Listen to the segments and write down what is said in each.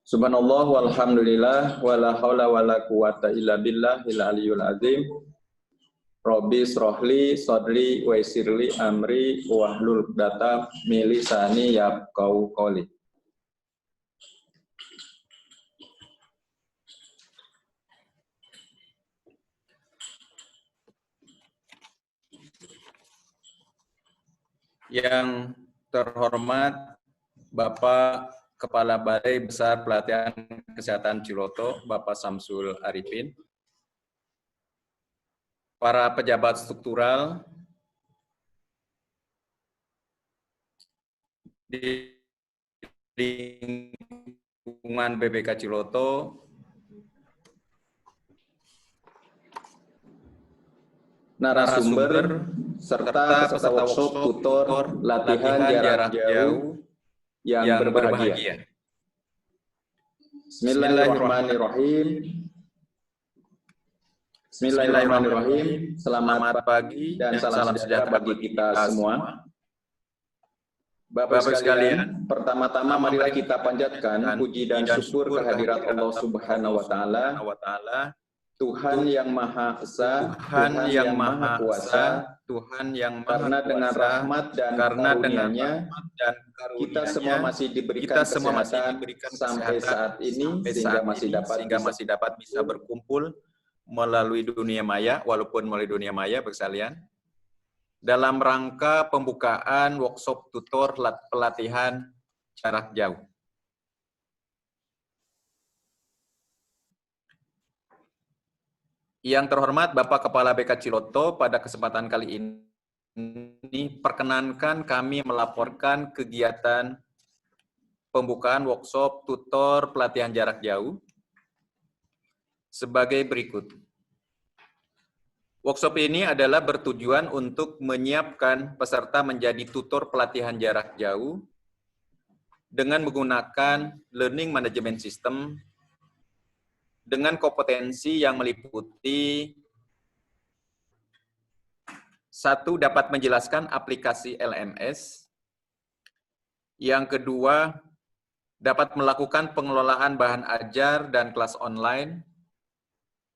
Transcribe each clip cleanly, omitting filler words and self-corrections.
Subhanallah walhamdulillah wala haula wala quwata illa billahil aliyul azim. Rabbi srohli sodri wa yassirli amri wahlul 'uqdatam min lisani yafqahu qawli. Yang terhormat Bapak Kepala Balai Besar Pelatihan Kesehatan Ciloto, Bapak Samsul Arifin, para pejabat struktural di lingkungan BPK Ciloto, narasumber, serta peserta workshop tutor latihan jarak jauh yang berbahagia. Bismillahirrahmanirrahim. Bismillahirrahmanirrahim. Selamat pagi dan salam sejahtera bagi kita semua. Bapak sekalian, pertama-tama marilah kita panjatkan puji dan syukur kehadirat Allah Subhanahu wa Ta'ala, Tuhan yang Maha Esa, Tuhan yang Maha Kuasa, Tuhan yang Maha Karena dengan rahmat dan karunia-Nya, kita semua masih diberikan kesehatan sampai saat ini, sehingga masih dapat bisa berkumpul melalui dunia maya, walaupun melalui dunia maya, sekalian, dalam rangka pembukaan workshop tutor pelatihan jarak jauh. Yang terhormat Bapak Kepala BK Ciloto, pada kesempatan kali ini perkenankan kami melaporkan kegiatan pembukaan workshop tutor pelatihan jarak jauh sebagai berikut. Workshop ini adalah bertujuan untuk menyiapkan peserta menjadi tutor pelatihan jarak jauh dengan menggunakan learning management system dengan kompetensi yang meliputi: 1. Dapat menjelaskan aplikasi LMS. Yang kedua, dapat melakukan pengelolaan bahan ajar dan kelas online.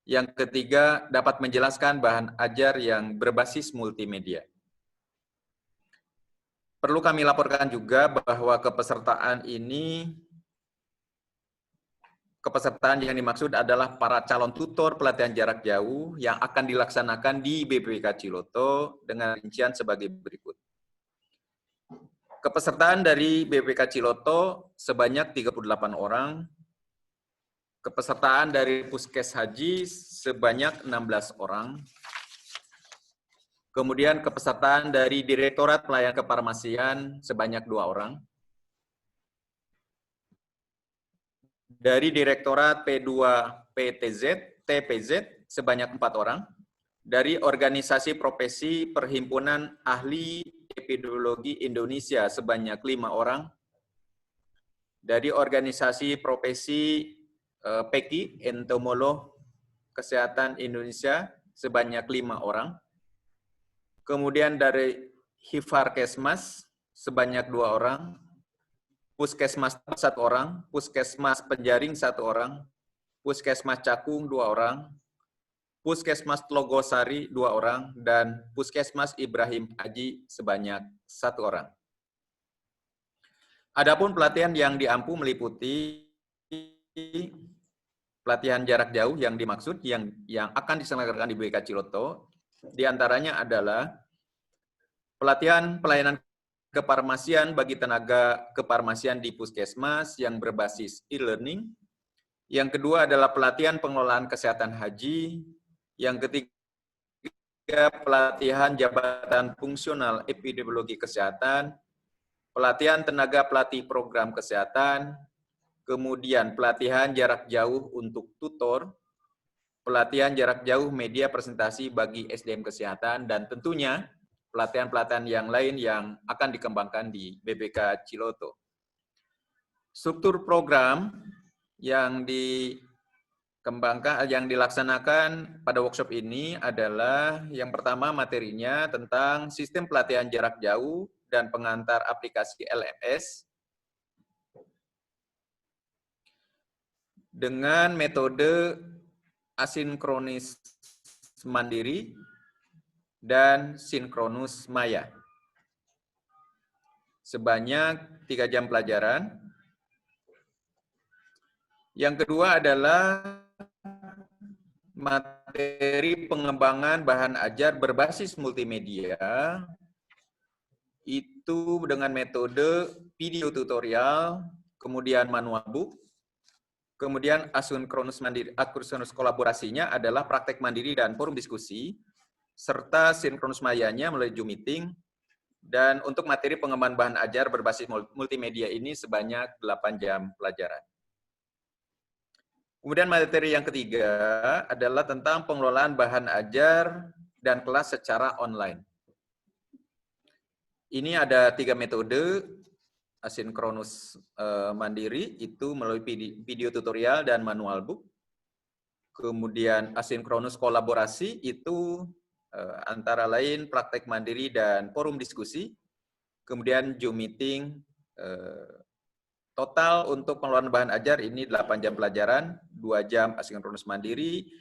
Yang ketiga, dapat menjelaskan bahan ajar yang berbasis multimedia. Perlu kami laporkan juga bahwa kepesertaan yang dimaksud adalah para calon tutor pelatihan jarak jauh yang akan dilaksanakan di BPK Ciloto dengan rincian sebagai berikut. Kepesertaan dari BPK Ciloto sebanyak 38 orang. Kepesertaan dari Puskes Haji sebanyak 16 orang. Kemudian kepesertaan dari Direktorat Pelayanan Kefarmasian sebanyak 2 orang. Dari Direktorat TPZ sebanyak 4 orang. Dari Organisasi Profesi Perhimpunan Ahli Epidemiologi Indonesia sebanyak 5 orang. Dari Organisasi Profesi PEKI, Entomolog Kesehatan Indonesia sebanyak 5 orang. Kemudian dari Hifarkesmas sebanyak 2 orang. Puskesmas 1 orang, Puskesmas Penjaring 1 orang, Puskesmas Cakung 2 orang, Puskesmas Tlogosari 2 orang, dan Puskesmas Ibrahim Haji sebanyak 1 orang. Adapun pelatihan yang diampu meliputi pelatihan jarak jauh yang dimaksud yang akan diselenggarakan di BPK Ciloto, diantaranya adalah pelatihan pelayanan kefarmasian bagi tenaga kefarmasian di puskesmas yang berbasis e-learning. Yang kedua adalah pelatihan pengelolaan kesehatan haji. Yang ketiga, pelatihan jabatan fungsional epidemiologi kesehatan. Pelatihan tenaga pelatih program kesehatan. Kemudian pelatihan jarak jauh untuk tutor. Pelatihan jarak jauh media presentasi bagi SDM kesehatan, dan tentunya pelatihan-pelatihan yang lain yang akan dikembangkan di BPK Ciloto. Struktur program yang dilaksanakan pada workshop ini adalah yang pertama materinya tentang sistem pelatihan jarak jauh dan pengantar aplikasi LMS dengan metode asinkronis mandiri dan sinkronus maya. Sebanyak 3 jam pelajaran. Yang kedua adalah materi pengembangan bahan ajar berbasis multimedia, itu dengan metode video tutorial, kemudian manual book, kemudian asinkronus mandiri, asinkronus kolaborasinya adalah praktek mandiri dan forum diskusi, serta sinkronus mayanya melalui Zoom meeting. Dan untuk materi pengembangan bahan ajar berbasis multimedia ini sebanyak 8 jam pelajaran. Kemudian materi yang ketiga adalah tentang pengelolaan bahan ajar dan kelas secara online. Ini ada 3 metode, asinkronus mandiri, itu melalui video tutorial dan manual book. Kemudian asinkronus kolaborasi, itu antara lain praktek mandiri dan forum diskusi. Kemudian Zoom meeting, total untuk pengelolaan bahan ajar ini 8 jam pelajaran, 2 jam asinkronus mandiri,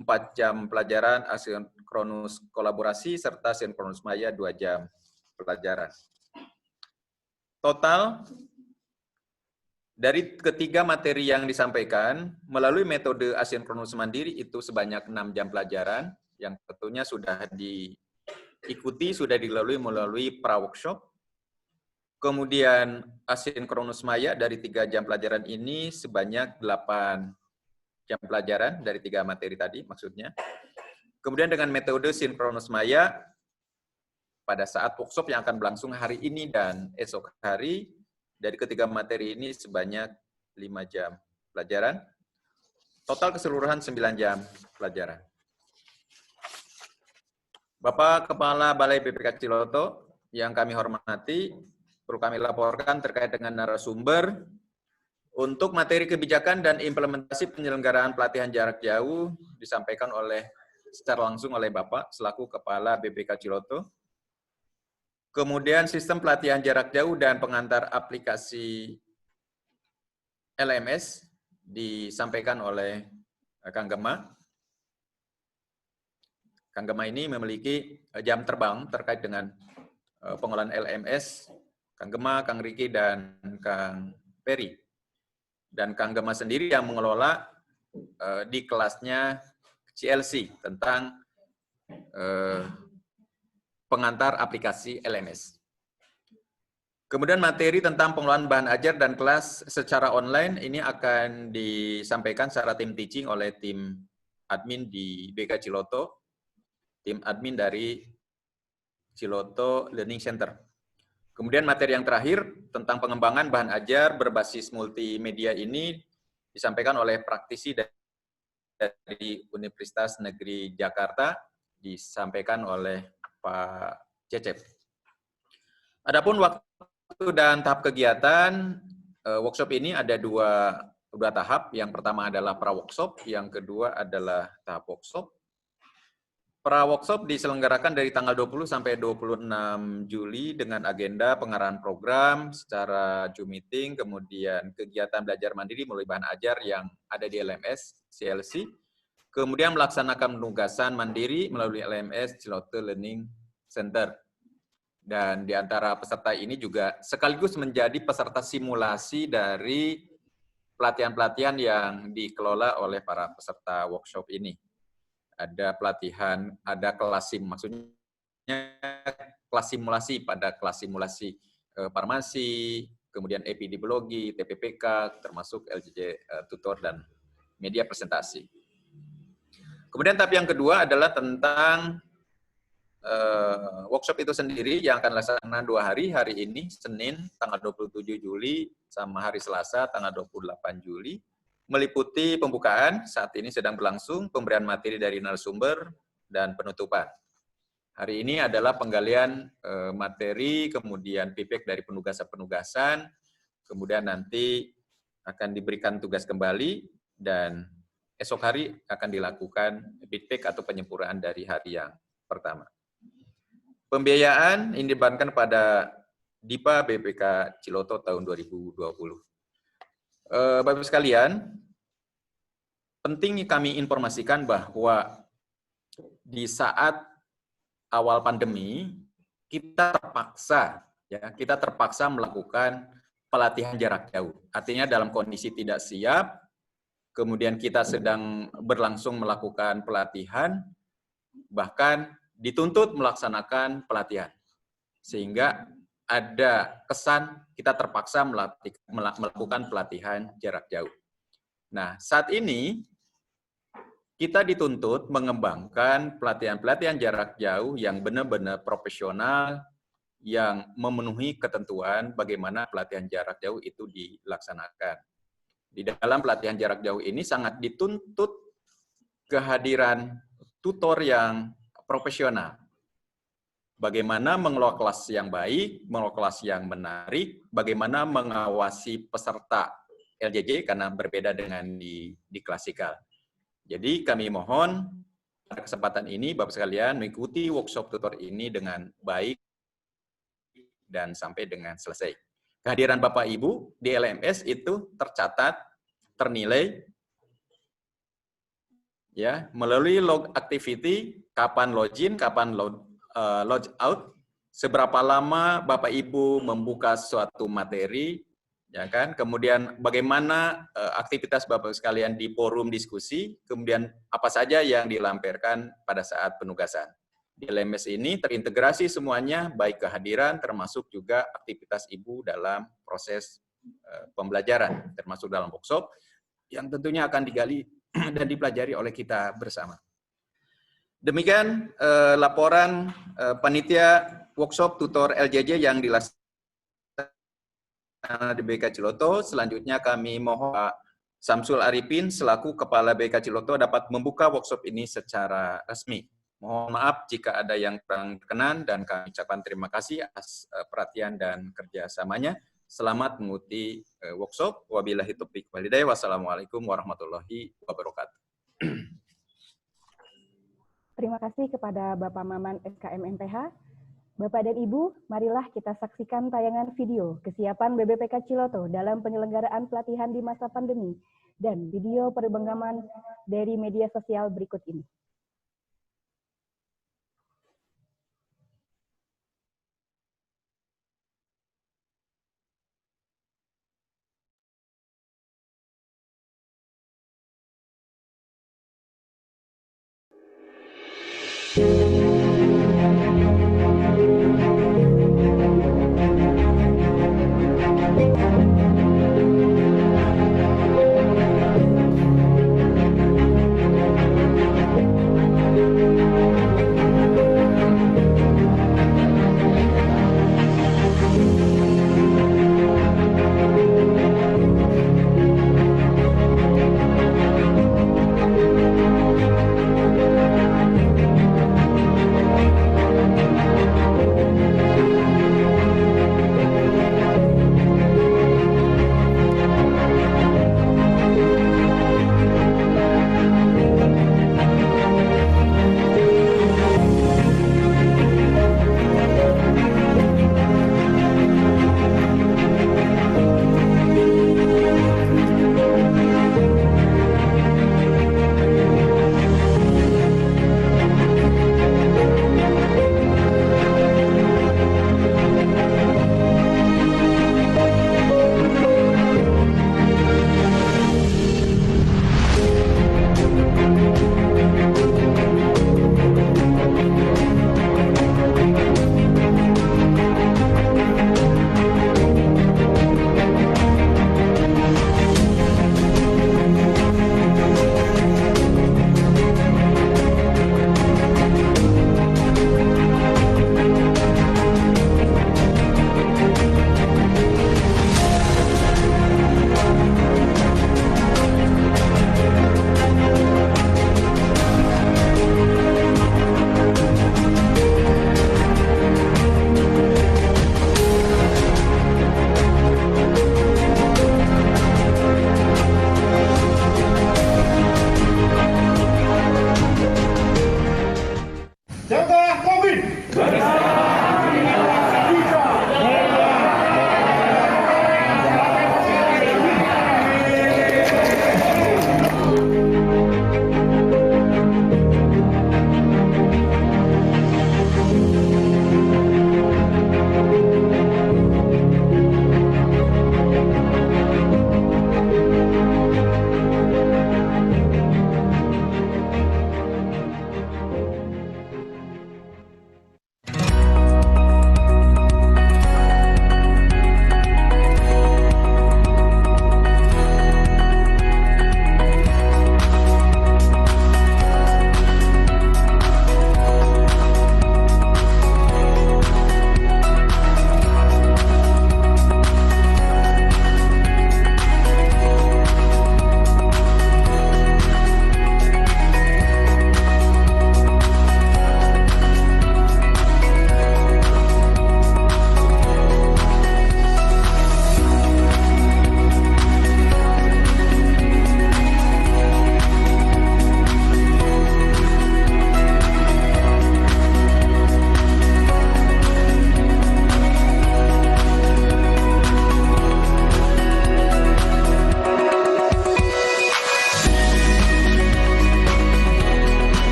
4 jam pelajaran asinkronus kolaborasi, serta sinkronus maya 2 jam pelajaran. Total dari ketiga materi yang disampaikan, melalui metode asinkronus mandiri itu sebanyak 6 jam pelajaran, yang tentunya sudah diikuti, sudah dilalui melalui pra-workshop. Kemudian asinkronus maya dari 3 jam pelajaran ini sebanyak 8 jam pelajaran dari 3 materi tadi maksudnya. Kemudian dengan metode sinkronus maya, pada saat workshop yang akan berlangsung hari ini dan esok hari, dari ketiga materi ini sebanyak 5 jam pelajaran. Total keseluruhan 9 jam pelajaran. Bapak Kepala Balai BPK Ciloto yang kami hormati, perlu kami laporkan terkait dengan narasumber untuk materi kebijakan dan implementasi penyelenggaraan pelatihan jarak jauh disampaikan secara langsung oleh Bapak selaku Kepala BPK Ciloto. Kemudian sistem pelatihan jarak jauh dan pengantar aplikasi LMS disampaikan oleh Kang Gema. Kang Gema ini memiliki jam terbang terkait dengan pengolahan LMS, Kang Gema, Kang Riki, dan Kang Peri. Dan Kang Gema sendiri yang mengelola di kelasnya CLC tentang pengantar aplikasi LMS. Kemudian materi tentang pengelolaan bahan ajar dan kelas secara online ini akan disampaikan secara tim teaching oleh tim admin di BK Ciloto, tim admin dari Ciloto Learning Center. Kemudian materi yang terakhir tentang pengembangan bahan ajar berbasis multimedia ini disampaikan oleh praktisi dari Universitas Negeri Jakarta, disampaikan oleh Pak Cecep. Adapun waktu dan tahap kegiatan, workshop ini ada dua tahap. Yang pertama adalah pra-workshop, yang kedua adalah tahap workshop. Pra-workshop diselenggarakan dari tanggal 20 sampai 26 Juli dengan agenda pengarahan program secara Zoom meeting, kemudian kegiatan belajar mandiri melalui bahan ajar yang ada di LMS CLC, kemudian melaksanakan penugasan mandiri melalui LMS Ciloto Learning Center. Dan di antara peserta ini juga sekaligus menjadi peserta simulasi dari pelatihan-pelatihan yang dikelola oleh para peserta workshop ini. Ada pelatihan, ada kelas maksudnya kelas simulasi pada kelas simulasi farmasi, kemudian epidemiologi, TPPK, termasuk LJJ tutor dan media presentasi. Kemudian tahap yang kedua adalah tentang workshop itu sendiri yang akan dilaksanakan 2 hari, hari ini Senin tanggal 27 Juli sama hari Selasa tanggal 28 Juli. Meliputi pembukaan, saat ini sedang berlangsung, pemberian materi dari narasumber, dan penutupan. Hari ini adalah penggalian materi, kemudian feedback dari penugasan-penugasan, kemudian nanti akan diberikan tugas kembali, dan esok hari akan dilakukan feedback atau penyempurnaan dari hari yang pertama. Pembiayaan ini dibebankan pada DIPA BPK Ciloto tahun 2020. Bapak sekalian, penting kami informasikan bahwa di saat awal pandemi kita terpaksa melakukan pelatihan jarak jauh. Artinya dalam kondisi tidak siap, kemudian kita sedang berlangsung melakukan pelatihan, bahkan dituntut melaksanakan pelatihan. Sehingga ada kesan kita terpaksa melakukan pelatihan jarak jauh. Nah, saat ini kita dituntut mengembangkan pelatihan-pelatihan jarak jauh yang benar-benar profesional, yang memenuhi ketentuan bagaimana pelatihan jarak jauh itu dilaksanakan. Di dalam pelatihan jarak jauh ini sangat dituntut kehadiran tutor yang profesional. Bagaimana mengelola kelas yang baik, mengelola kelas yang menarik, bagaimana mengawasi peserta LJJ karena berbeda dengan di klasikal. Jadi kami mohon pada kesempatan ini Bapak sekalian mengikuti workshop tutor ini dengan baik dan sampai dengan selesai. Kehadiran Bapak Ibu di LMS itu tercatat, ternilai, ya, melalui log activity, kapan login, kapan log out, seberapa lama Bapak Ibu membuka suatu materi, ya kan? Kemudian bagaimana aktivitas Bapak sekalian di forum diskusi, kemudian apa saja yang dilampirkan pada saat penugasan. Di LMS ini terintegrasi semuanya, baik kehadiran termasuk juga aktivitas Ibu dalam proses pembelajaran, termasuk dalam workshop yang tentunya akan digali dan dipelajari oleh kita bersama. Demikian laporan panitia workshop tutor LJJ yang dilaksanakan di BK Ciloto. Selanjutnya kami mohon Pak Samsul Arifin selaku Kepala BK Ciloto dapat membuka workshop ini secara resmi. Mohon maaf jika ada yang kurang berkenan dan kami ucapkan terima kasih atas perhatian dan kerjasamanya. Selamat mengikuti workshop. Wabillahi taufiq wal hidayah. Wassalamualaikum warahmatullahi wabarakatuh. Terima kasih kepada Bapak Maman SKM MPH. Bapak dan Ibu, marilah kita saksikan tayangan video kesiapan BBPK Ciloto dalam penyelenggaraan pelatihan di masa pandemi dan video perbincangan dari media sosial berikut ini.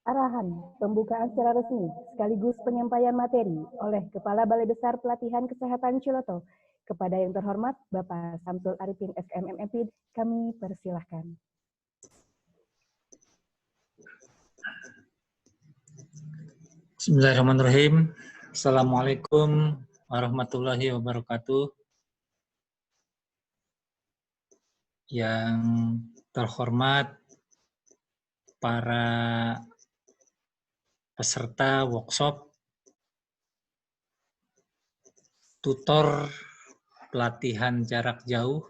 Arahan pembukaan secara resmi sekaligus penyampaian materi oleh Kepala Balai Besar Pelatihan Kesehatan Ciloto. Kepada yang terhormat Bapak Samsul Arifin SKMMP, kami persilahkan. Bismillahirrahmanirrahim. Assalamualaikum warahmatullahi wabarakatuh. Yang terhormat para peserta workshop tutor pelatihan jarak jauh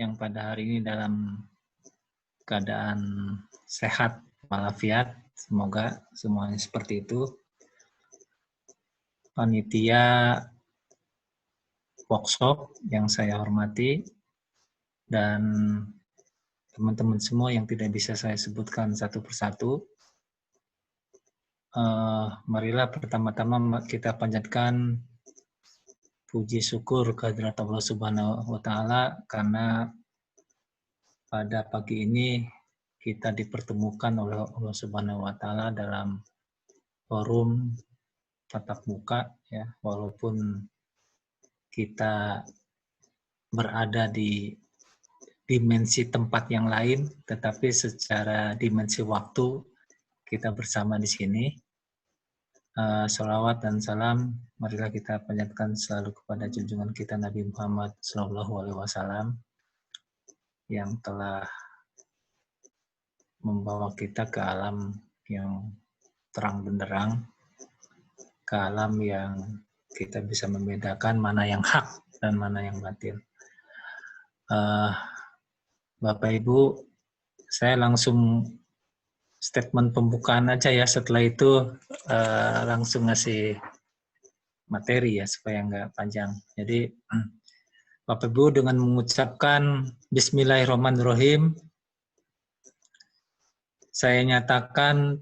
yang pada hari ini dalam keadaan sehat walafiat, semoga semuanya seperti itu. Panitia workshop yang saya hormati dan teman-teman semua yang tidak bisa saya sebutkan satu persatu. Marilah pertama-tama kita panjatkan puji syukur kehadirat Allah Subhanahu wa Ta'ala karena pada pagi ini kita dipertemukan oleh Allah Subhanahu wa Ta'ala dalam forum tatap muka, ya, walaupun kita berada di dimensi tempat yang lain, tetapi secara dimensi waktu kita bersama di sini. Salawat dan salam marilah kita panjatkan selalu kepada junjungan kita Nabi Muhammad SAW yang telah membawa kita ke alam yang terang benderang, ke alam yang kita bisa membedakan mana yang hak dan mana yang batil. Bapak Ibu, saya langsung statement pembukaan aja ya, setelah itu langsung ngasih materi ya supaya nggak panjang. Jadi Bapak Ibu dengan mengucapkan Bismillahirrahmanirrahim, saya nyatakan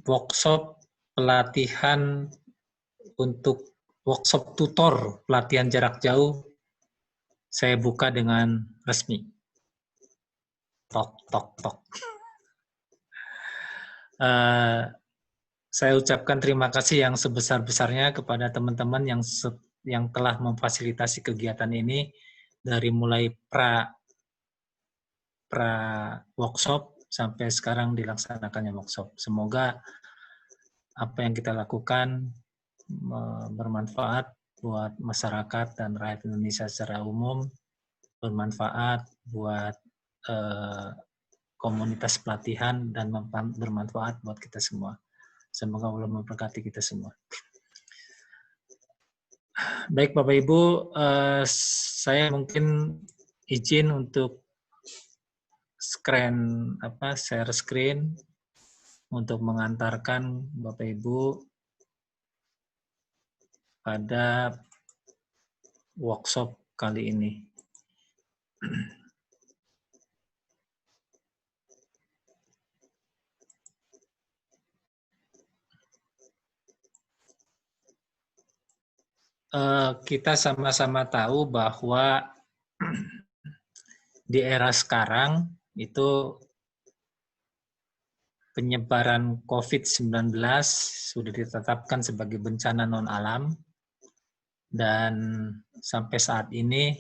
workshop pelatihan untuk workshop tutor pelatihan jarak jauh saya buka dengan resmi. Tok, tok, tok. Saya ucapkan terima kasih yang sebesar-besarnya kepada teman-teman yang telah memfasilitasi kegiatan ini dari mulai pra workshop sampai sekarang dilaksanakannya workshop. Semoga apa yang kita lakukan bermanfaat buat masyarakat dan rakyat Indonesia secara umum, bermanfaat buat komunitas pelatihan, dan bermanfaat buat kita semua. Semoga Allah memberkati kita semua. Baik Bapak Ibu, saya mungkin izin untuk share screen untuk mengantarkan Bapak Ibu pada workshop kali ini. Kita sama-sama tahu bahwa di era sekarang itu penyebaran COVID-19 sudah ditetapkan sebagai bencana non-alam, dan sampai saat ini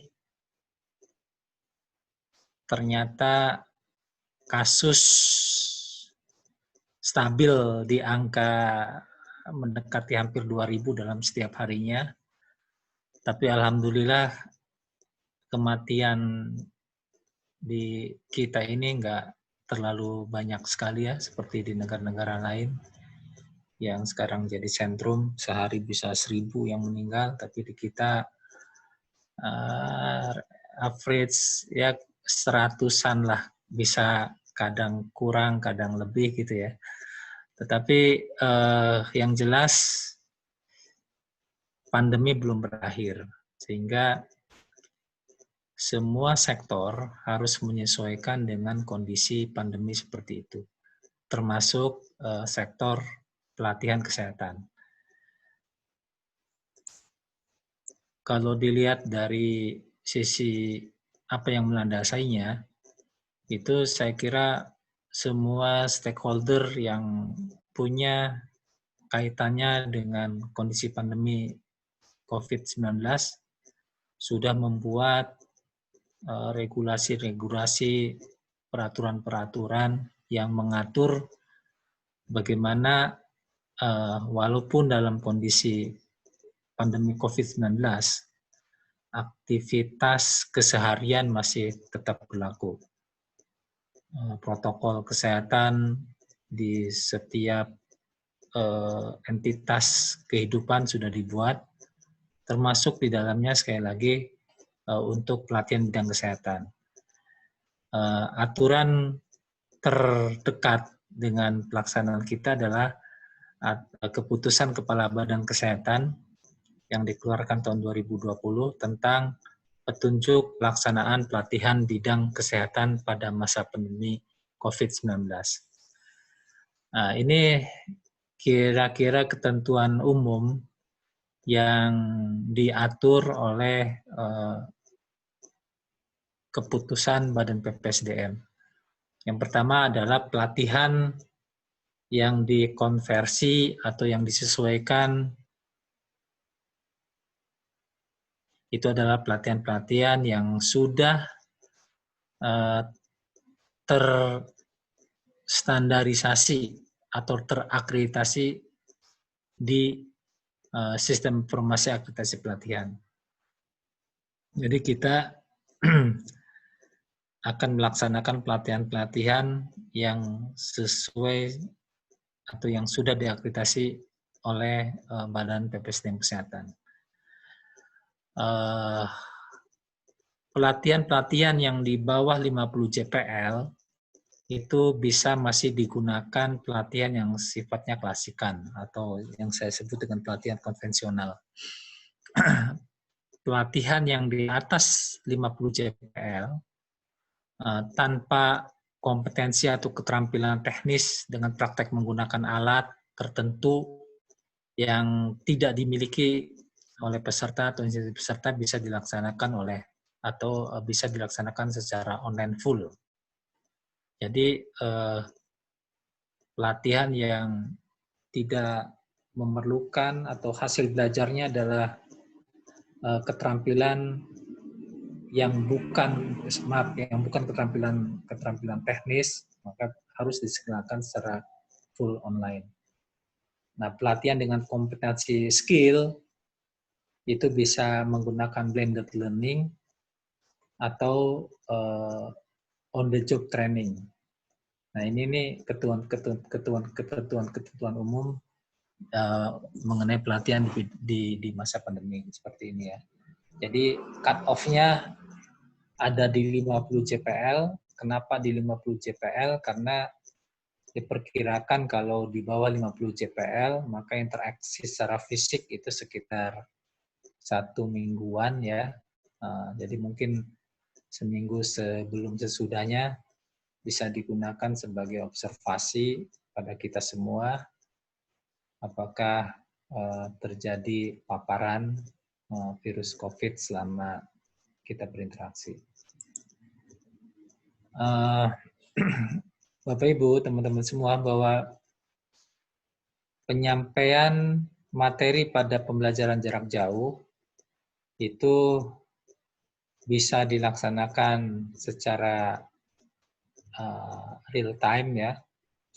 ternyata kasus stabil di angka mendekati hampir 2.000 dalam setiap harinya. Tapi alhamdulillah kematian di kita ini nggak terlalu banyak sekali ya, seperti di negara-negara lain yang sekarang jadi sentrum, sehari bisa 1.000 yang meninggal, tapi di kita average ya 100-an lah, bisa kadang kurang, kadang lebih gitu ya. Tetapi yang jelas pandemi belum berakhir, sehingga semua sektor harus menyesuaikan dengan kondisi pandemi seperti itu, termasuk sektor pelatihan kesehatan. Kalau dilihat dari sisi apa yang melandasinya, itu saya kira semua stakeholder yang punya kaitannya dengan kondisi pandemi COVID-19 sudah membuat regulasi-regulasi, peraturan-peraturan yang mengatur bagaimana walaupun dalam kondisi pandemi COVID-19, aktivitas keseharian masih tetap berlaku. Protokol kesehatan di setiap entitas kehidupan sudah dibuat, termasuk di dalamnya sekali lagi untuk pelatihan bidang kesehatan. Aturan terdekat dengan pelaksanaan kita adalah keputusan Kepala Badan Kesehatan yang dikeluarkan tahun 2020 tentang petunjuk pelaksanaan pelatihan bidang kesehatan pada masa pandemi COVID-19. Nah, ini kira-kira ketentuan umum yang diatur oleh keputusan Badan PPSDM. Yang pertama adalah pelatihan yang dikonversi atau yang disesuaikan. Itu adalah pelatihan-pelatihan yang sudah terstandarisasi atau terakreditasi di sistem informasi akreditasi pelatihan. Jadi kita akan melaksanakan pelatihan-pelatihan yang sesuai atau yang sudah diakreditasi oleh Badan PPSDM Kesehatan. Pelatihan-pelatihan yang di bawah 50 JPL itu bisa masih digunakan pelatihan yang sifatnya klasikan atau yang saya sebut dengan pelatihan konvensional. Pelatihan yang di atas 50 JPL tanpa kompetensi atau keterampilan teknis dengan praktek menggunakan alat tertentu yang tidak dimiliki oleh peserta atau institusi peserta bisa dilaksanakan bisa dilaksanakan secara online full. Jadi pelatihan yang tidak memerlukan atau hasil belajarnya adalah keterampilan yang bukan keterampilan teknis, maka harus disekolahkan secara full online. Nah, pelatihan dengan kompetensi skill itu bisa menggunakan blended learning atau on the job training. Nah, ini ketentuan umum mengenai pelatihan di masa pandemi seperti ini ya. Jadi cut off-nya ada di 50 JPL. Kenapa di 50 JPL? Karena diperkirakan kalau di bawah 50 JPL, maka interaksi secara fisik itu sekitar 1 mingguan ya. Jadi mungkin seminggu sebelum sesudahnya bisa digunakan sebagai observasi pada kita semua apakah terjadi paparan virus COVID selama kita berinteraksi. Bapak Ibu, teman-teman semua, bahwa penyampaian materi pada pembelajaran jarak jauh itu bisa dilaksanakan secara real time ya,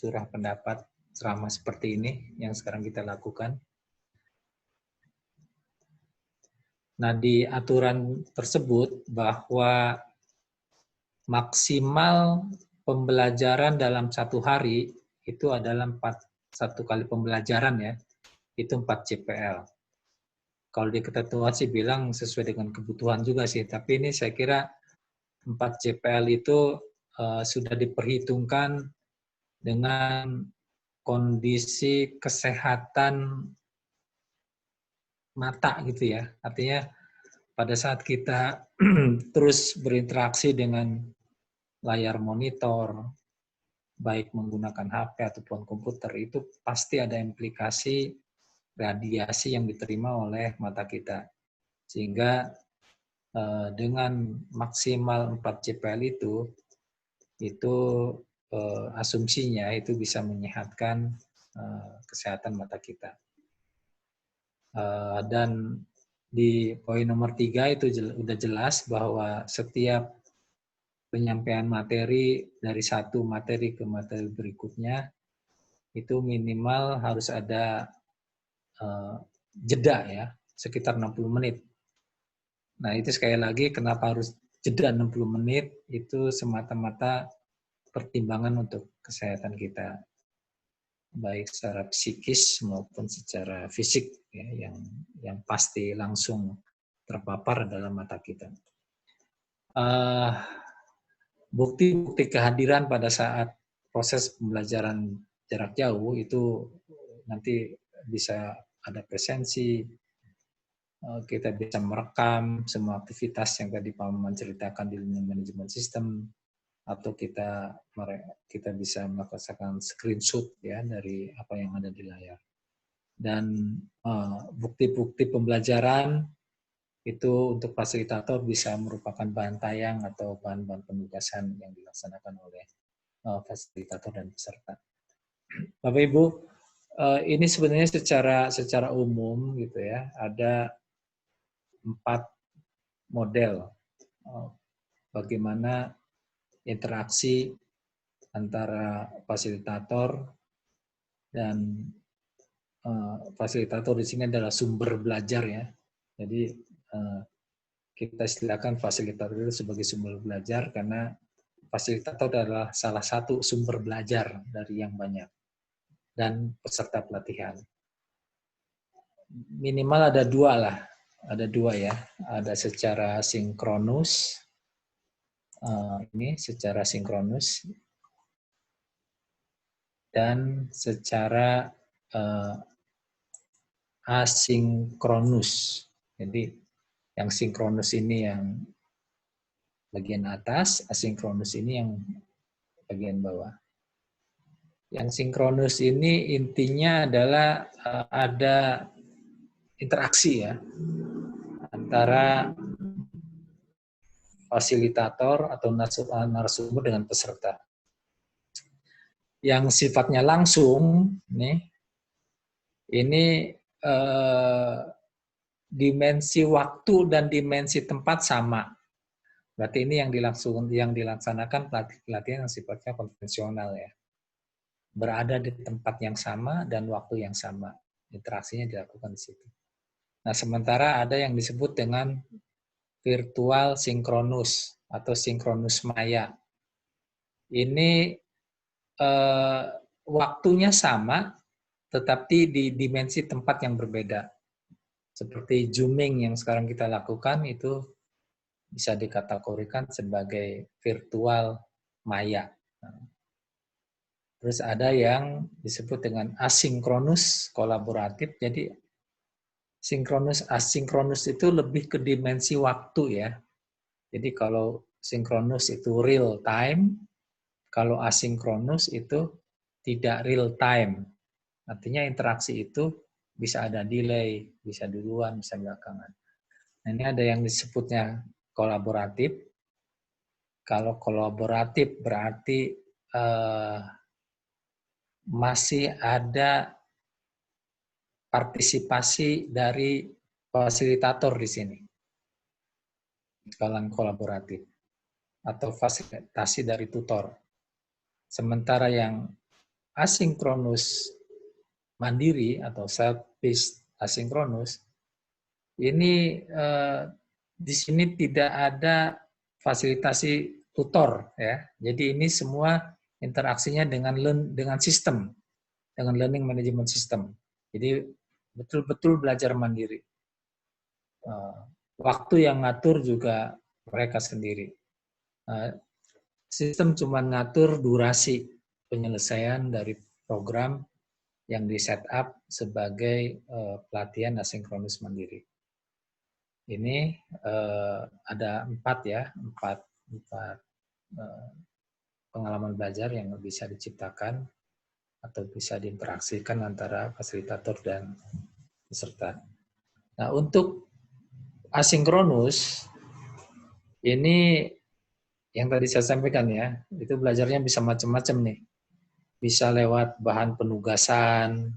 curah pendapat ceramah seperti ini yang sekarang kita lakukan. Nah, di aturan tersebut bahwa maksimal pembelajaran dalam 1 hari itu adalah 1 kali pembelajaran ya, itu 4 JPL. Kalau di ketentuan sih bilang sesuai dengan kebutuhan juga sih, tapi ini saya kira 4 JPL itu sudah diperhitungkan dengan kondisi kesehatan mata gitu ya. Artinya pada saat kita terus berinteraksi dengan layar monitor, baik menggunakan HP ataupun komputer, itu pasti ada implikasi radiasi yang diterima oleh mata kita. Sehingga dengan maksimal 4 JPL itu asumsinya itu bisa menyehatkan kesehatan mata kita. Dan di poin nomor 3 itu udah jelas bahwa setiap penyampaian materi dari satu materi ke materi berikutnya itu minimal harus ada jeda ya, sekitar 60 menit. Nah, itu sekali lagi kenapa harus jeda 60 menit, itu semata-mata pertimbangan untuk kesehatan kita, baik secara psikis maupun secara fisik ya, yang pasti langsung terpapar dalam mata kita. Bukti-bukti kehadiran pada saat proses pembelajaran jarak jauh itu nanti bisa ada presensi, kita bisa merekam semua aktivitas yang tadi Pak Maman ceritakan di learning management system, atau kita bisa melakukan screenshot ya dari apa yang ada di layar. Dan bukti-bukti pembelajaran itu untuk fasilitator bisa merupakan bahan tayang atau bahan-bahan penugasan yang dilaksanakan oleh fasilitator dan peserta. Bapak Ibu, ini sebenarnya secara umum gitu ya, ada 4 model bagaimana interaksi antara fasilitator dan fasilitator di sini adalah sumber belajar ya. Jadi kita istilahkan fasilitator itu sebagai sumber belajar karena fasilitator adalah salah satu sumber belajar dari yang banyak dan peserta pelatihan. Minimal ada 2 lah, ada 2 ya, ada secara sinkronus, ini secara sinkronus dan secara asinkronus. Jadi yang sinkronus ini yang bagian atas, asinkronus ini yang bagian bawah. Yang sinkronus ini intinya adalah ada interaksi ya antara fasilitator atau narasumber dengan peserta. Yang sifatnya langsung nih, ini dimensi waktu dan dimensi tempat sama. Berarti ini yang dilaksanakan pelatihan yang sifatnya konvensional ya. Berada di tempat yang sama dan waktu yang sama. Interaksinya dilakukan di situ. Nah, sementara ada yang disebut dengan virtual sinkronus atau sinkronus maya. Ini waktunya sama, tetapi di dimensi tempat yang berbeda. Seperti zooming yang sekarang kita lakukan itu bisa dikategorikan sebagai virtual maya. Terus ada yang disebut dengan asinkronus kolaboratif. Jadi sinkronus asinkronus itu lebih ke dimensi waktu ya. Jadi kalau sinkronus itu real time, kalau asinkronus itu tidak real time. Artinya interaksi itu bisa ada delay, bisa duluan, bisa belakangan. Nah, ini ada yang disebutnya kolaboratif. Kalau kolaboratif berarti masih ada partisipasi dari fasilitator di sini. Kalangan kolaboratif. Atau fasilitasi dari tutor. Sementara yang asinkronus mandiri atau self-paced asinkronus, ini di sini tidak ada fasilitasi tutor ya. Jadi ini semua interaksinya dengan sistem, dengan learning management system. Jadi betul-betul belajar mandiri. Waktu yang ngatur juga mereka sendiri. Sistem cuma ngatur durasi penyelesaian dari program yang di-set up sebagai pelatihan asinkronus mandiri. Ini ada 4 pengalaman belajar yang bisa diciptakan atau bisa diinteraksikan antara fasilitator dan peserta. Nah, untuk asinkronus ini yang tadi saya sampaikan ya, itu belajarnya bisa macam-macam nih. Bisa lewat bahan penugasan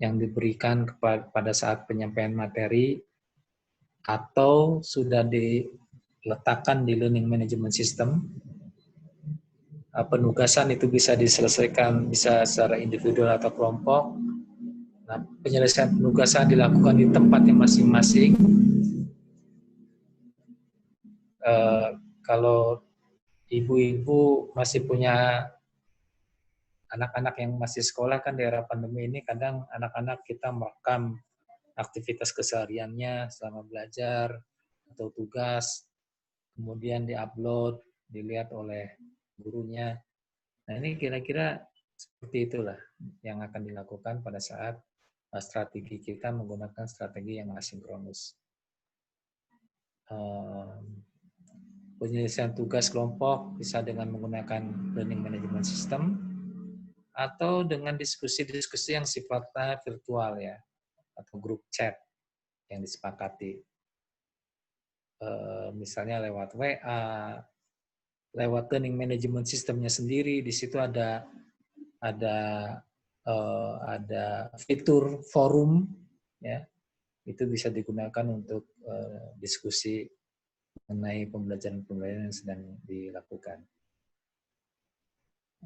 yang diberikan pada saat penyampaian materi, atau sudah diletakkan di learning management system. Penugasan itu bisa diselesaikan bisa secara individual atau kelompok. Nah, penyelesaian penugasan dilakukan di tempatnya masing-masing. Kalau ibu-ibu masih punya anak-anak yang masih sekolah, kan di era pandemi ini kadang anak-anak kita merekam aktivitas kesehariannya selama belajar atau tugas, kemudian diupload, dilihat oleh gurunya. Nah, ini kira-kira seperti itulah yang akan dilakukan pada saat strategi kita menggunakan strategi yang asinkronus. Penyelesaian tugas kelompok bisa dengan menggunakan learning management system atau dengan diskusi-diskusi yang sifatnya virtual ya, atau grup chat yang disepakati. Misalnya lewat WA, lewat learning management systemnya sendiri, di situ ada fitur forum ya, itu bisa digunakan untuk diskusi mengenai pembelajaran yang sedang dilakukan.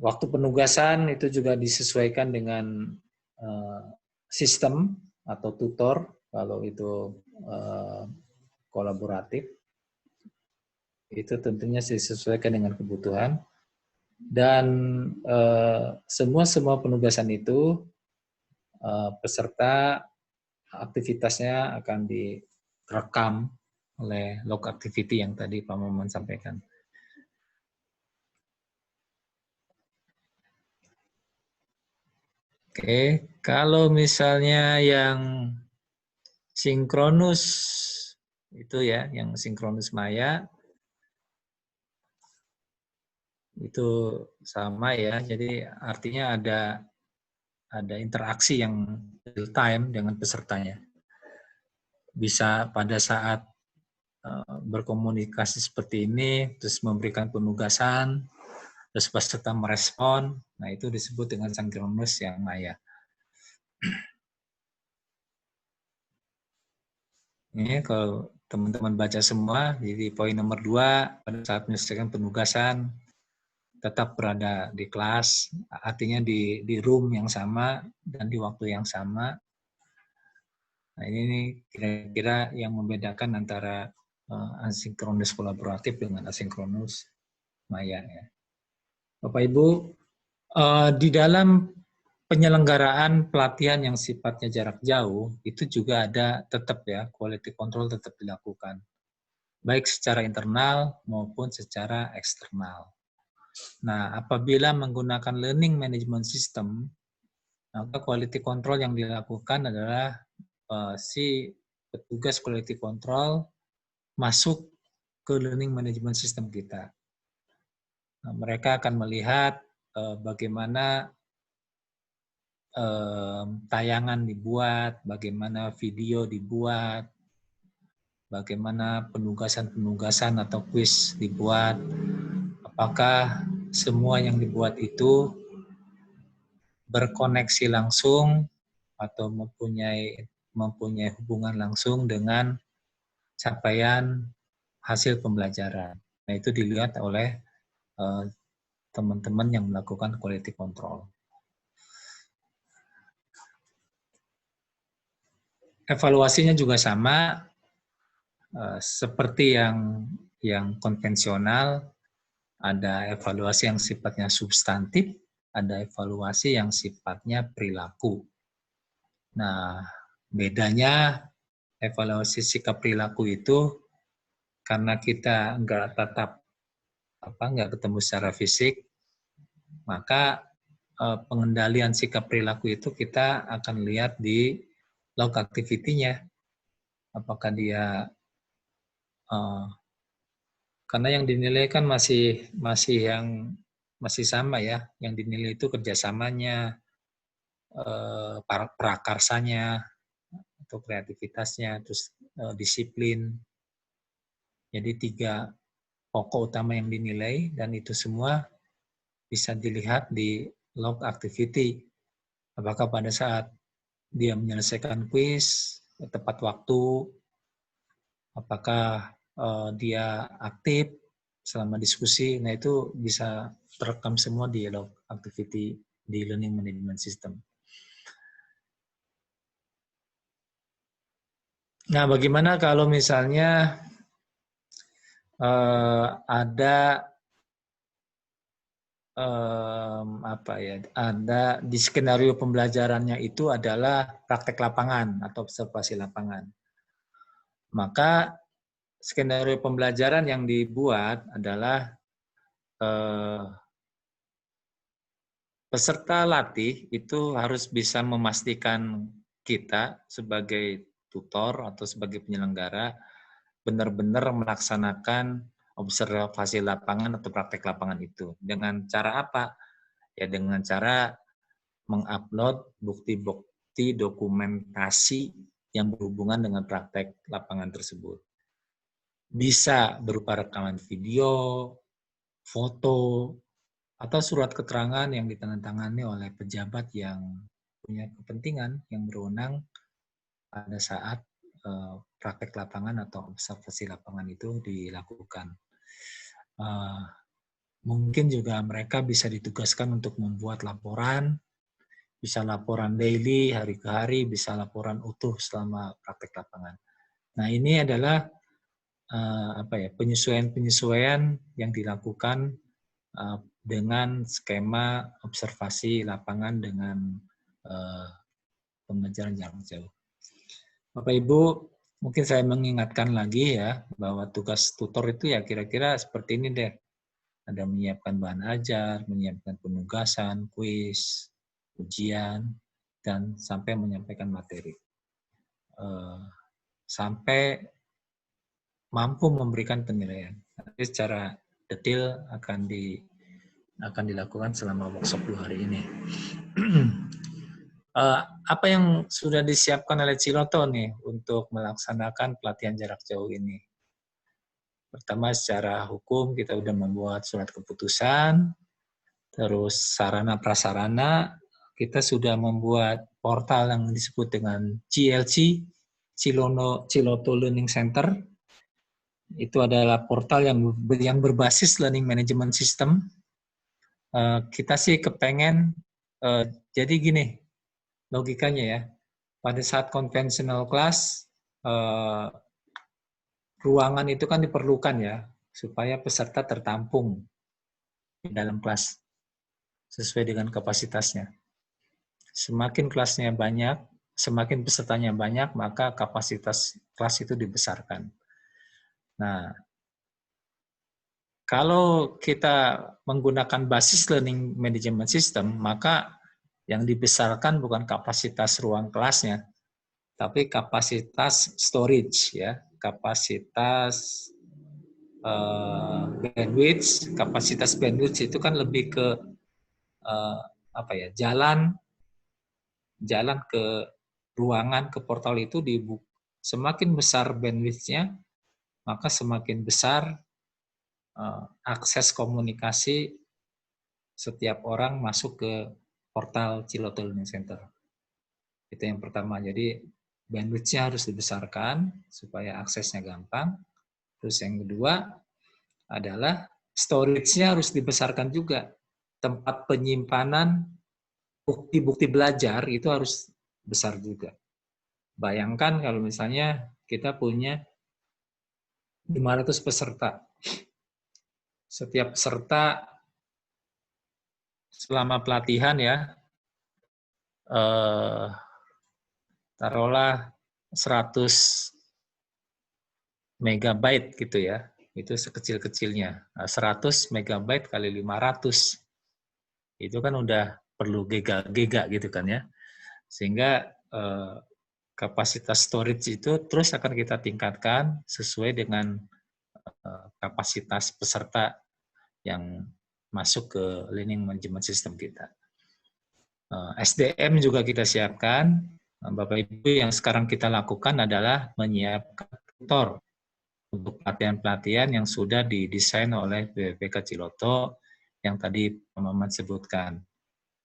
Waktu penugasan itu juga disesuaikan dengan sistem atau tutor kalau itu kolaboratif. Itu tentunya disesuaikan dengan kebutuhan. Dan semua penugasan itu peserta aktivitasnya akan direkam oleh log activity yang tadi Pak Maman sampaikan. Oke, kalau misalnya yang sinkronus itu ya, yang sinkronus maya itu sama ya. Jadi artinya ada interaksi yang real time dengan pesertanya. Bisa pada saat berkomunikasi seperti ini, terus memberikan penugasan, terus peserta merespon, nah itu disebut dengan sinkronus yang maya. Ini kalau teman-teman baca semua, jadi poin nomor 2, pada saat menyelesaikan penugasan, tetap berada di kelas, artinya di room yang sama dan di waktu yang sama. Nah, ini kira-kira yang membedakan antara asinkronus kolaboratif dengan asinkronus maya. Ya. Bapak Ibu, di dalam penyelenggaraan pelatihan yang sifatnya jarak jauh, itu juga ada tetap ya, quality control tetap dilakukan. Baik secara internal maupun secara eksternal. Nah, apabila menggunakan learning management system, maka quality control yang dilakukan adalah si petugas quality control masuk ke learning management system kita. Nah, mereka akan melihat bagaimana tayangan dibuat, bagaimana video dibuat, bagaimana penugasan-penugasan atau kuis dibuat, apakah semua yang dibuat itu berkoneksi langsung atau mempunyai hubungan langsung dengan capaian hasil pembelajaran. Nah, itu dilihat oleh teman-teman yang melakukan quality control. Evaluasinya juga sama, seperti yang konvensional, ada evaluasi yang sifatnya substantif, ada evaluasi yang sifatnya perilaku. Nah, bedanya evaluasi sikap perilaku itu karena kita nggak ketemu secara fisik, maka pengendalian sikap perilaku itu kita akan lihat di log activity-nya. Apakah dia karena yang dinilai kan masih sama ya, yang dinilai itu kerjasamanya, prakarsanya atau kreativitasnya, terus disiplin. Jadi pokok utama yang dinilai, dan itu semua bisa dilihat di log activity. Apakah pada saat dia menyelesaikan kuis tepat waktu, apakah dia aktif selama diskusi. Nah, itu bisa terekam semua di log activity di learning management system. Nah, bagaimana kalau misalnya ada ada di skenario pembelajarannya itu adalah praktek lapangan atau observasi lapangan. Maka skenario pembelajaran yang dibuat adalah peserta latih itu harus bisa memastikan kita sebagai tutor atau sebagai penyelenggara benar-benar melaksanakan observasi lapangan atau praktek lapangan itu. Dengan cara apa? Ya dengan cara mengupload bukti-bukti dokumentasi yang berhubungan dengan praktek lapangan tersebut. Bisa berupa rekaman video, foto, atau surat keterangan yang ditandatangani oleh pejabat yang punya kepentingan, yang berwenang pada saat praktek lapangan atau observasi lapangan itu dilakukan. Mungkin juga mereka bisa ditugaskan untuk membuat laporan, bisa laporan daily, hari ke hari, bisa laporan utuh selama praktek lapangan. Nah, ini adalah penyesuaian-penyesuaian yang dilakukan dengan skema observasi lapangan dengan pembelajaran jarak jauh. Bapak Ibu, mungkin saya mengingatkan lagi ya, bahwa tugas tutor itu ya kira-kira seperti ini deh. Ada menyiapkan bahan ajar, menyiapkan penugasan, kuis, ujian, dan sampai menyampaikan materi. Sampai mampu memberikan penilaian. Tapi secara detail akan dilakukan selama workshop 2 hari ini. Apa yang sudah disiapkan oleh Ciloto nih untuk melaksanakan pelatihan jarak jauh ini? Pertama, secara hukum kita sudah membuat surat keputusan, terus sarana prasarana, kita sudah membuat portal yang disebut dengan CLC, Ciloto Learning Center. Itu adalah portal yang berbasis learning management system. Kita sih kepengen, jadi gini, logikanya ya, pada saat conventional class, ruangan itu kan diperlukan ya, supaya peserta tertampung di dalam kelas, sesuai dengan kapasitasnya. Semakin kelasnya banyak, semakin pesertanya banyak, maka kapasitas kelas itu dibesarkan. Nah, kalau kita menggunakan basis learning management system, maka yang dibesarkan bukan kapasitas ruang kelasnya, tapi kapasitas storage ya, kapasitas bandwidth. Kapasitas bandwidth itu kan lebih ke jalan ke ruangan, ke portal itu semakin besar bandwidth-nya, maka semakin besar akses komunikasi setiap orang masuk ke portal Ciloto Learning Center. Itu yang pertama. Jadi bandwidth-nya harus dibesarkan supaya aksesnya gampang. Terus yang kedua adalah storage-nya harus dibesarkan juga. Tempat penyimpanan bukti-bukti belajar itu harus besar juga. Bayangkan kalau misalnya kita punya 500 peserta. Setiap peserta selama pelatihan ya, taruhlah 100 megabyte gitu ya, itu sekecil-kecilnya. 100 megabyte kali 500, itu kan udah perlu giga gitu kan ya. Sehingga kapasitas storage itu terus akan kita tingkatkan sesuai dengan kapasitas peserta yang masuk ke learning management system kita. SDM juga kita siapkan. Bapak Ibu, yang sekarang kita lakukan adalah menyiapkan tutor. untuk pelatihan-pelatihan yang sudah didesain oleh BPK Ciloto yang tadi Pak Maman sebutkan.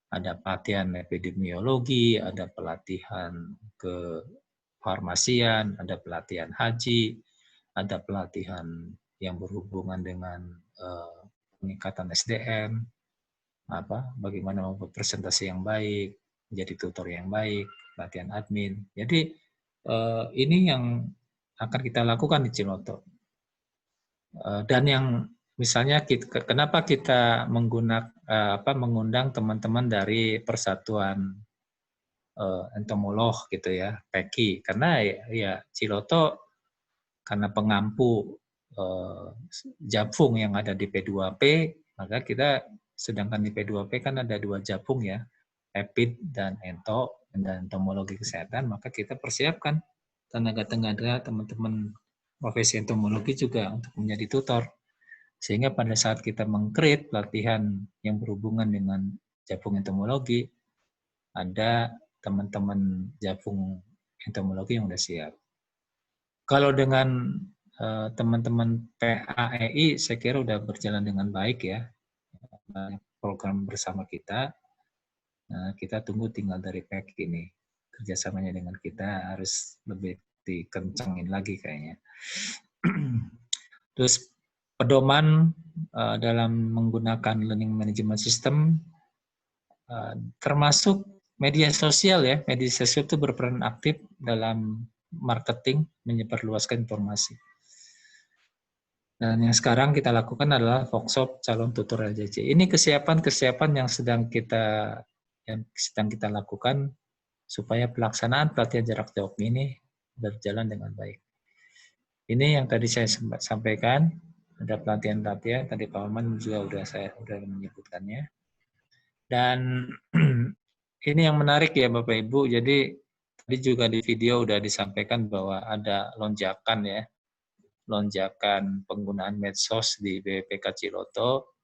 Ada pelatihan epidemiologi, ada pelatihan ke farmasian, ada pelatihan haji, ada pelatihan yang berhubungan dengan peningkatan SDM, bagaimana membuat presentasi yang baik, menjadi tutor yang baik, pelatihan admin. Jadi ini yang akan kita lakukan di Ciloto. Dan yang misalnya kenapa kita mengundang teman-teman dari Persatuan Entomolog gitu ya, PEKI, karena ya Ciloto karena pengampu japung yang ada di P2P, maka kita sedangkan di P2P kan ada 2 japung ya, Epid dan Ento, dan entomologi kesehatan, maka kita persiapkan tenaga-tenaga teman-teman profesi entomologi juga untuk menjadi tutor. Sehingga pada saat kita meng-create pelatihan yang berhubungan dengan japung entomologi, ada teman-teman japung entomologi yang sudah siap. Kalau dengan teman-teman PAEI, saya kira sudah berjalan dengan baik ya. Program bersama kita. Nah, kita tunggu tinggal dari PEK ini. Kerjasamanya dengan kita harus lebih dikencangin lagi kayaknya. Terus pedoman dalam menggunakan learning management system termasuk media sosial ya. Media sosial itu berperan aktif dalam marketing, menyebarluaskan informasi. Dan yang sekarang kita lakukan adalah workshop calon tutor LJJ. Ini kesiapan-kesiapan yang sedang kita lakukan supaya pelaksanaan pelatihan jarak jauh ini berjalan dengan baik. Ini yang tadi saya sampaikan, ada pelatihan-pelatihan, tadi Pak Maman juga sudah menyebutkannya. Dan ini yang menarik ya Bapak Ibu, jadi tadi juga di video sudah disampaikan bahwa ada lonjakan penggunaan medsos di BPK Ciloto.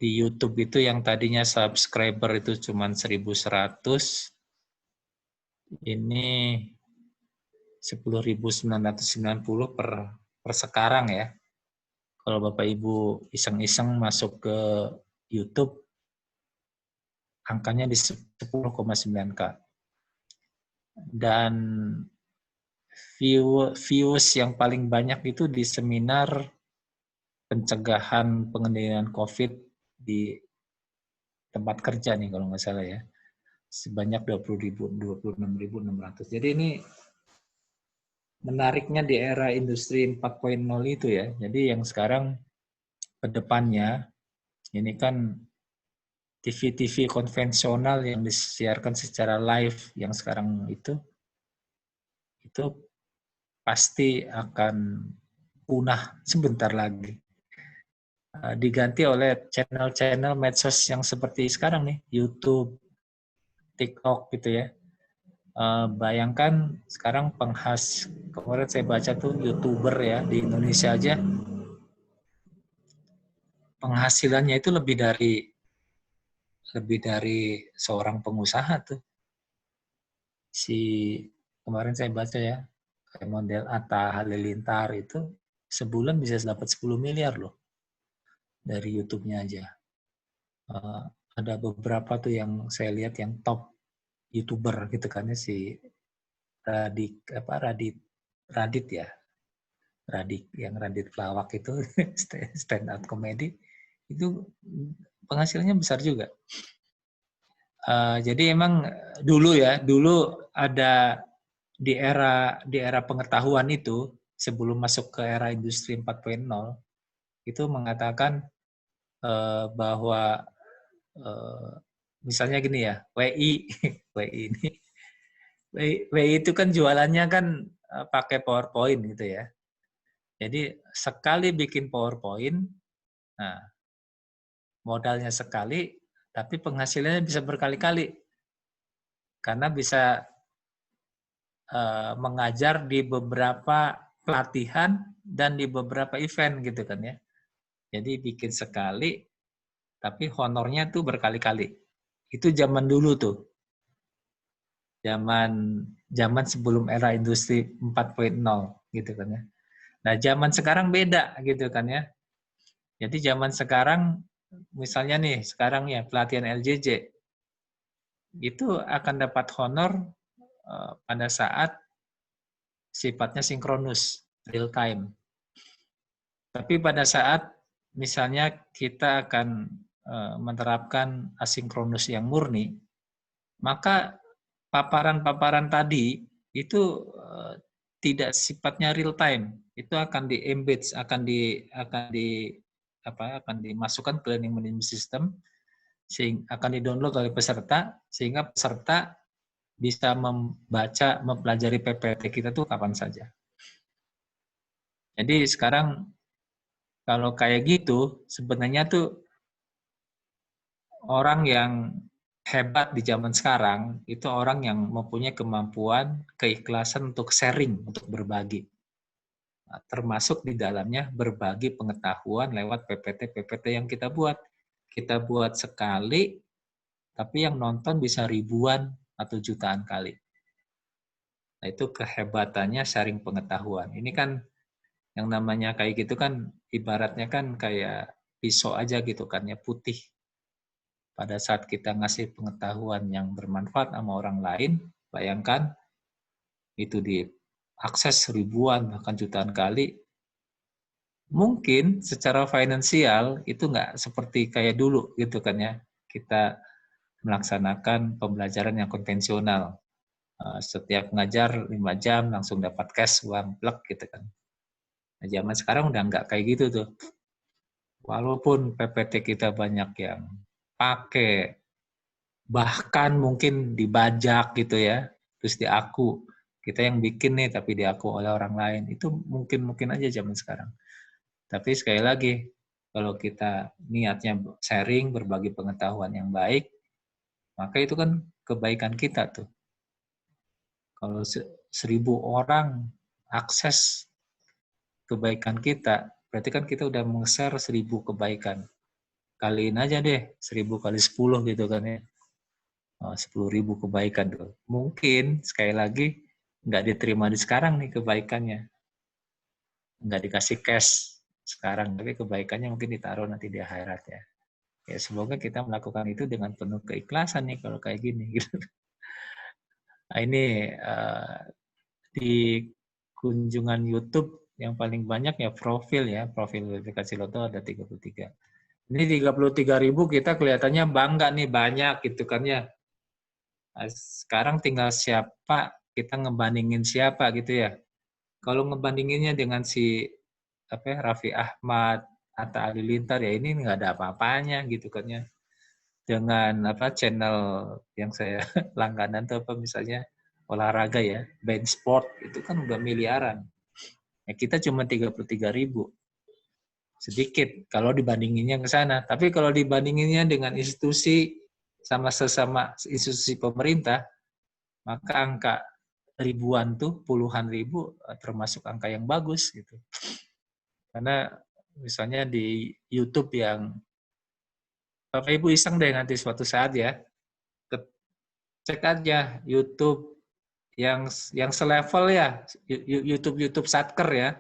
Di YouTube itu yang tadinya subscriber itu cuma 1.100, ini 10.990 per sekarang ya. Kalau Bapak Ibu iseng-iseng masuk ke YouTube, angkanya di 10,9K. Dan views yang paling banyak itu di seminar pencegahan pengendalian COVID di tempat kerja nih kalau nggak salah ya. Sebanyak 26.600. Jadi ini menariknya di era industri 4.0 itu ya. Jadi yang sekarang ke depannya ini kan TV-TV konvensional yang disiarkan secara live yang sekarang itu pasti akan punah sebentar lagi. Diganti oleh channel-channel medsos yang seperti sekarang nih, YouTube, TikTok gitu ya. Bayangkan sekarang kemarin saya baca tuh YouTuber ya di Indonesia aja, penghasilannya itu lebih dari seorang pengusaha tuh. Kemarin saya baca ya, kayak model Atta Halilintar itu sebulan bisa dapat 10 miliar loh dari YouTube-nya aja. Ada beberapa tuh yang saya lihat yang top YouTuber gitu kan ya, si Radit ya. Radit Pelawak itu stand up comedy itu penghasilannya besar juga. Jadi emang dulu ada di era pengetahuan itu sebelum masuk ke era industri 4.0 itu mengatakan bahwa misalnya gini ya, WI itu kan jualannya kan pakai PowerPoint gitu ya. Jadi sekali bikin PowerPoint, nah modalnya sekali, tapi penghasilannya bisa berkali-kali. Karena bisa mengajar di beberapa pelatihan dan di beberapa event gitu kan ya. Jadi bikin sekali, tapi honornya tuh berkali-kali. Itu zaman dulu tuh. zaman sebelum era industri 4.0 gitu kan ya. Nah, zaman sekarang beda gitu kan ya. Jadi zaman sekarang misalnya nih, sekarang ya pelatihan LJJ itu akan dapat honor pada saat sifatnya sinkronus, real time. Tapi pada saat misalnya kita akan menerapkan asinkronus yang murni, maka paparan-paparan tadi itu tidak sifatnya real time. Itu akan di-embed, akan dimasukkan ke learning management system, sehingga akan di-download oleh peserta, sehingga peserta bisa membaca, mempelajari PPT kita tuh kapan saja. Jadi sekarang kalau kayak gitu, sebenarnya tuh orang yang hebat di zaman sekarang itu orang yang mempunyai kemampuan, keikhlasan untuk sharing, untuk berbagi. Nah, termasuk di dalamnya berbagi pengetahuan lewat PPT-PPT yang kita buat. Kita buat sekali, tapi yang nonton bisa ribuan atau jutaan kali. Nah, itu kehebatannya sharing pengetahuan. Ini kan yang namanya kayak gitu kan ibaratnya kan kayak pisau aja gitu kan ya, putih. Pada saat kita ngasih pengetahuan yang bermanfaat sama orang lain, bayangkan itu diakses ribuan bahkan jutaan kali. Mungkin secara finansial itu nggak seperti kayak dulu gitu kan ya. Kita melaksanakan pembelajaran yang konvensional. Setiap ngajar 5 jam langsung dapat cash, uang plek gitu kan. Nah, zaman sekarang udah nggak kayak gitu tuh. Walaupun PPT kita banyak yang pakai, bahkan mungkin dibajak gitu ya, terus diaku. Kita yang bikin nih tapi diaku oleh orang lain. Itu mungkin aja zaman sekarang. Tapi sekali lagi, kalau kita niatnya sharing, berbagi pengetahuan yang baik, maka itu kan kebaikan kita tuh. Kalau 1.000 orang akses kebaikan kita, berarti kan kita udah meng-share 1.000 kebaikan. Kaliin aja deh, 1.000 kali 10 gitu kan ya. 10.000 kebaikan tuh. Mungkin, sekali lagi, nggak diterima di sekarang nih kebaikannya. Nggak dikasih cash sekarang, tapi kebaikannya mungkin ditaruh nanti di akhirat ya. Ya semoga kita melakukan itu dengan penuh keikhlasan nih kalau kayak gini. Gitu. Nah, ini di kunjungan YouTube yang paling banyak ya profil BPK Ciloto ada 33. Ini 33.000 kita kelihatannya bangga nih banyak gitu kan ya. Nah, sekarang tinggal siapa, kita ngebandingin siapa gitu ya. Kalau ngebandinginnya dengan si Raffi Ahmad, Atta Halilintar ya ini nggak ada apa-apanya gitu kan ya. Dengan channel yang saya langganan tuh misalnya olahraga ya, Bein Sport itu kan udah miliaran. Ya, kita cuma 33.000. Sedikit kalau dibandinginnya ke sana. Tapi kalau dibandinginnya dengan institusi sama sesama institusi pemerintah, maka angka ribuan tuh, puluhan ribu termasuk angka yang bagus gitu. Karena misalnya di YouTube yang Bapak Ibu iseng deh nanti suatu saat ya, cek aja YouTube yang selevel ya, YouTube Satker ya.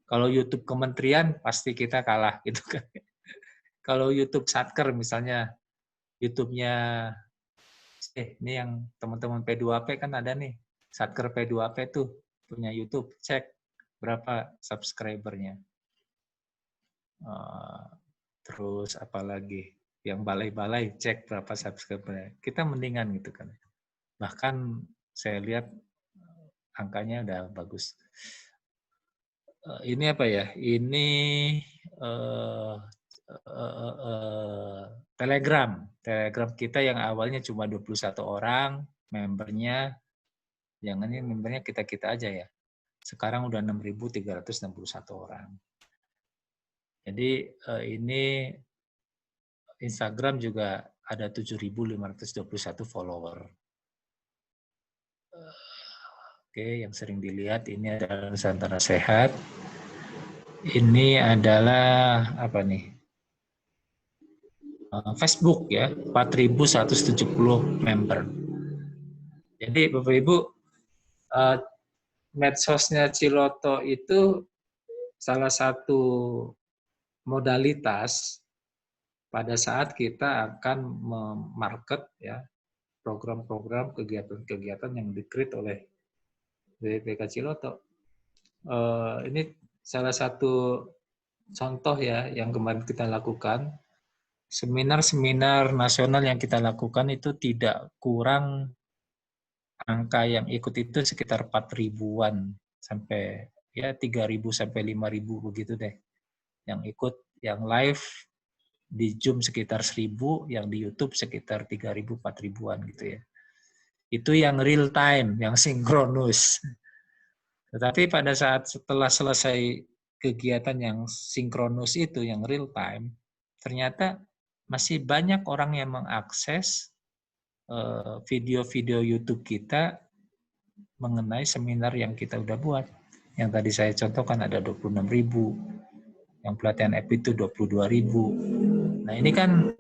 Kalau YouTube kementerian pasti kita kalah gitu kan. Kalau YouTube Satker misalnya YouTube-nya ini yang teman-teman P2P kan ada nih. Satker P2P tuh punya YouTube, cek berapa subscribernya. Terus apalagi yang balai-balai cek berapa subscribernya. Kita mendingan gitu kan. Bahkan saya lihat angkanya udah bagus. Ini apa ya? Ini Telegram kita yang awalnya cuma 21 orang membernya, jangan ini membernya kita aja ya. Sekarang udah 6.361 orang. Jadi ini Instagram juga ada 7.521 follower. Oke, yang sering dilihat ini adalah Nusantara Sehat. Ini adalah apa nih? Facebook ya, 4.170 member. Jadi Bapak Ibu, medsosnya Ciloto itu salah satu modalitas pada saat kita akan memarket ya program-program kegiatan-kegiatan yang di-create oleh BPK Ciloto. Ini salah satu contoh ya yang kemarin kita lakukan. Seminar-seminar nasional yang kita lakukan itu tidak kurang, angka yang ikut itu sekitar 4.000-an sampai ya 3.000 sampai 5.000 begitu deh. Yang ikut, yang live di Zoom sekitar 1.000, yang di YouTube sekitar 3.000 4.000-an gitu ya. Itu yang real time, yang sinkronus. Tetapi pada saat setelah selesai kegiatan yang sinkronus itu, yang real time, ternyata masih banyak orang yang mengakses video-video YouTube kita mengenai seminar yang kita udah buat. Yang tadi saya contohkan ada 26.000, yang pelatihan EP itu 22.000. Nah ini kan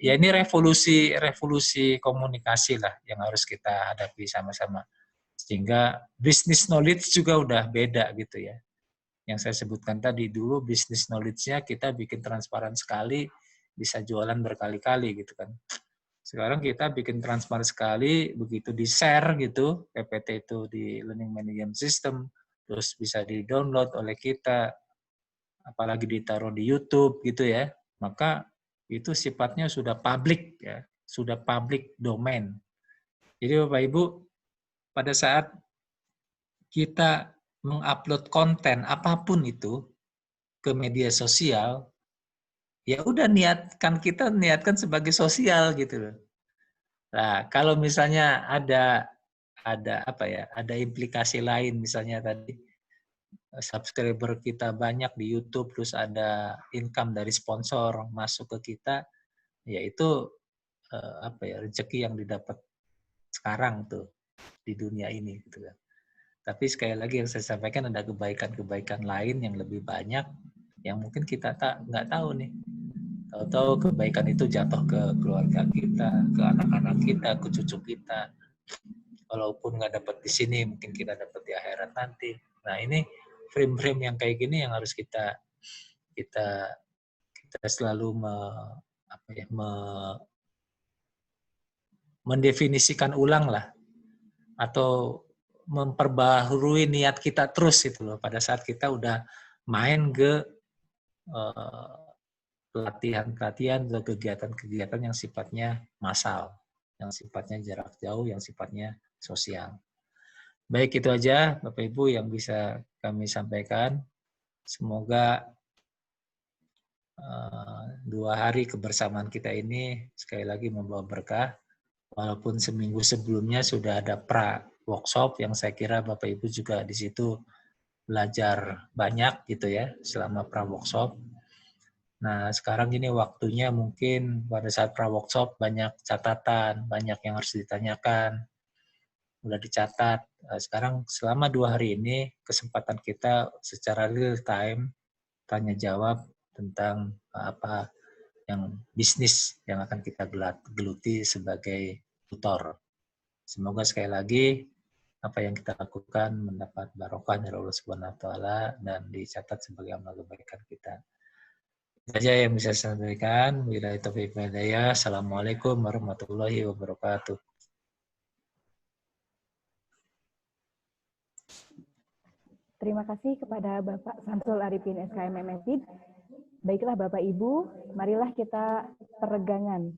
ya ini revolusi komunikasi lah yang harus kita hadapi sama-sama. Sehingga business knowledge juga udah beda gitu ya. Yang saya sebutkan tadi, dulu business knowledge-nya kita bikin transparan sekali, bisa jualan berkali-kali gitu kan. Sekarang kita bikin transparan sekali, begitu di-share gitu, PPT itu di Learning Management System, terus bisa di-download oleh kita, apalagi ditaruh di YouTube gitu ya, maka itu sifatnya sudah public ya, sudah public domain. Jadi Bapak Ibu, pada saat kita mengupload konten apapun itu ke media sosial, ya udah kita niatkan sebagai sosial gitu loh. Nah, kalau misalnya ada apa ya, ada implikasi lain, misalnya tadi subscriber kita banyak di YouTube, terus ada income dari sponsor masuk ke kita, ya itu apa ya, rezeki yang didapat sekarang tuh di dunia ini gitu kan. Tapi sekali lagi yang saya sampaikan, ada kebaikan-kebaikan lain yang lebih banyak yang mungkin kita nggak tahu nih. Tahu-tahu kebaikan itu jatuh ke keluarga kita, ke anak-anak kita, ke cucu kita. Walaupun nggak dapat di sini, mungkin kita dapat di akhirat nanti. Nah ini frame-frame yang kayak gini yang harus kita selalu mendefinisikan ulang lah, atau memperbaharui niat kita terus itu loh pada saat kita udah main ke pelatihan-pelatihan atau kegiatan-kegiatan yang sifatnya massal, yang sifatnya jarak jauh, yang sifatnya sosial. Baik, itu aja Bapak Ibu yang bisa kami sampaikan. Semoga 2 hari kebersamaan kita ini sekali lagi membawa berkah. Walaupun seminggu sebelumnya sudah ada pra-workshop yang saya kira Bapak Ibu juga di situ belajar banyak gitu ya selama pra-workshop. Nah, sekarang ini waktunya mungkin pada saat pra-workshop banyak catatan, banyak yang harus ditanyakan, udah dicatat. Sekarang selama 2 hari ini kesempatan kita secara real time tanya jawab tentang apa yang bisnis yang akan kita geluti sebagai tutor. Semoga sekali lagi apa yang kita lakukan mendapat barokah dari Allah Subhanahu wa taala dan dicatat sebagai amal kebaikan kita. Itu saja yang bisa saya sampaikan. Wabillahi taufiq wal hidayah. Assalamualaikum warahmatullahi wabarakatuh. Terima kasih kepada Bapak Samsul Arifin SKM MSID. Baiklah Bapak Ibu, marilah kita peregangan